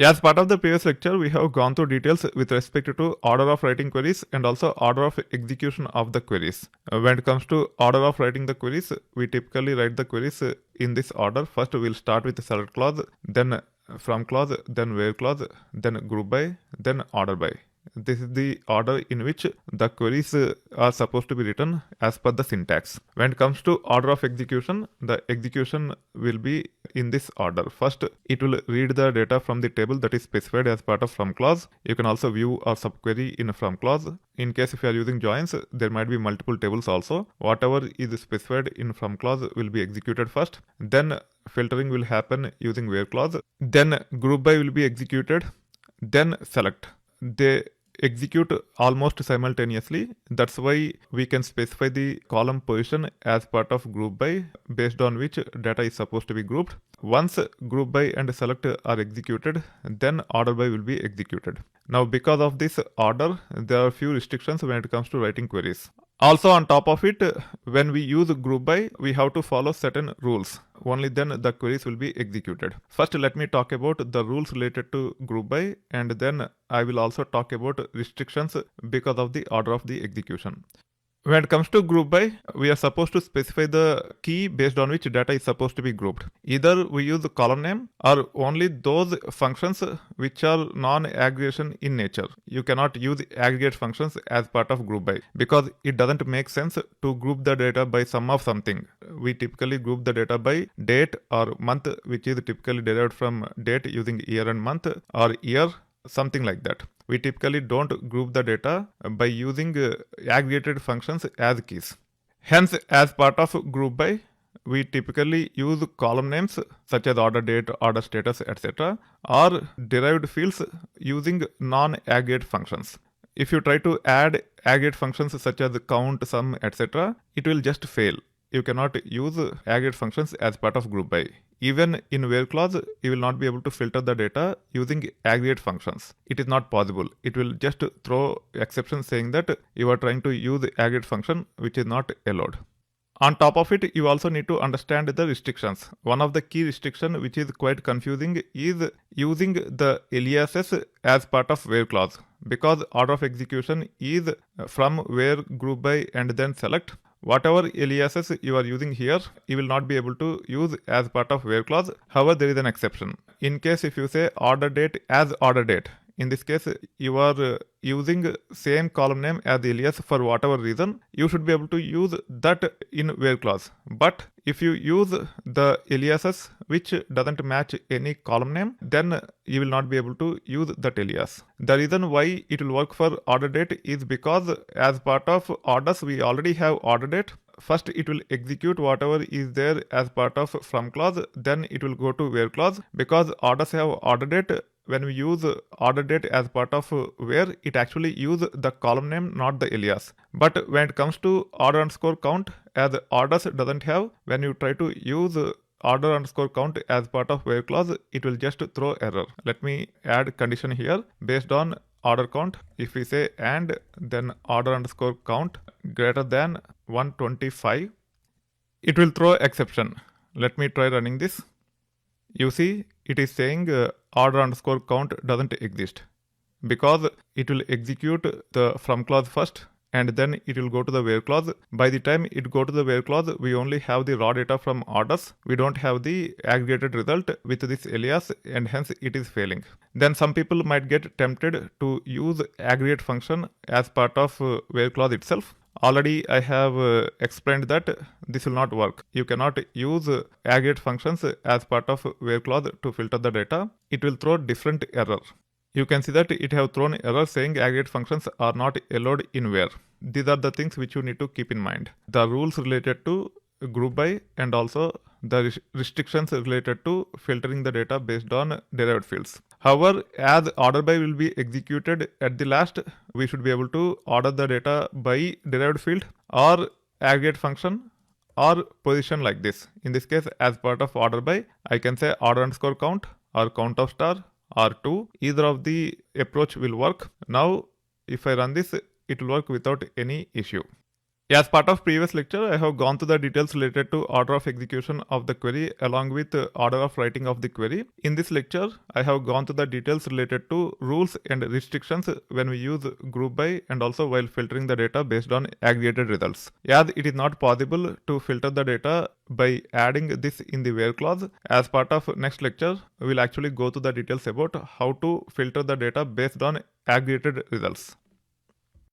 As part of the previous lecture, we have gone through details with respect to order of writing queries and also order of execution of the queries. When it comes to order of writing the queries, we typically write the queries in this order. First, we'll start with the select clause, then from clause, then where clause, then group by, then order by. This is the order in which the queries are supposed to be written as per the syntax. When it comes to order of execution, the execution will be in this order. First, it will read the data from the table that is specified as part of from clause. You can also view a subquery in a from clause. In case if you are using joins, there might be multiple tables also. Whatever is specified in from clause will be executed first. Then filtering will happen using where clause. Then group by will be executed. Then select. They execute almost simultaneously. That's why we can specify the column position as part of group by, based on which data is supposed to be grouped. Once group by and select are executed, then order by will be executed. Now, because of this order, there are few restrictions when it comes to writing queries. Also, on top of it, when we use group by, we have to follow certain rules. Only then the queries will be executed. First, let me talk about the rules related to group by, and then I will also talk about restrictions because of the order of the execution. When it comes to group by, we are supposed to specify the key based on which data is supposed to be grouped. Either we use the column name or only those functions which are non-aggregation in nature. You cannot use aggregate functions as part of group by because it doesn't make sense to group the data by sum of something. We typically group the data by date or month, which is typically derived from date using year and month, or year, something like that. We typically don't group the data by using aggregated functions as keys. Hence, as part of group by, we typically use column names such as order date, order status, etc., or derived fields using non-aggregate functions. If you try to add aggregate functions such as count, sum, etc., it will just fail. You cannot use aggregate functions as part of group by. Even in where clause, you will not be able to filter the data using aggregate functions. It is not possible. It will just throw exceptions saying that you are trying to use aggregate function, which is not allowed. On top of it, you also need to understand the restrictions. One of the key restrictions which is quite confusing is using the aliases as part of where clause, because order of execution is from where group by and then select. Whatever aliases you are using here, you will not be able to use as part of where clause. However, there is an exception. In case if you say order date as order date, in this case, you are using same column name as alias for whatever reason, you should be able to use that in where clause. But if you use the aliases which doesn't match any column name, then you will not be able to use that alias. The reason why it will work for order date is because as part of orders, we already have order date. First, it will execute whatever is there as part of from clause, then it will go to where clause. Because orders have order date, when we use order date as part of where, it actually use the column name, not the alias. But when it comes to order underscore count, as orders doesn't have, when you try to use order underscore count as part of where clause, it will just throw error. Let me add condition here based on order count. If we say and then order underscore count greater than 125, it will throw exception. Let me try running this. You see, it is saying order underscore count doesn't exist because it will execute the from clause first and then it will go to the where clause. By the time it go to the where clause, we only have the raw data from orders. We don't have the aggregated result with this alias, and hence it is failing. Then some people might get tempted to use aggregate function as part of where clause itself. Already I have explained that this will not work. You cannot use aggregate functions as part of where clause to filter the data. It will throw different error. You can see that it have thrown error saying aggregate functions are not allowed in where. These are the things which you need to keep in mind. The rules related to group by and also the restrictions related to filtering the data based on derived fields. However, as order by will be executed at the last, we should be able to order the data by derived field or aggregate function or position like this. In this case, as part of order by, I can say order underscore count or count of star or 2. Either of the approach will work. Now, if I run this, it will work without any issue. As part of previous lecture, I have gone through the details related to order of execution of the query along with order of writing of the query. In this lecture, I have gone through the details related to rules and restrictions when we use group by and also while filtering the data based on aggregated results. As it is not possible to filter the data by adding this in the where clause, as part of next lecture, we will actually go to the details about how to filter the data based on aggregated results.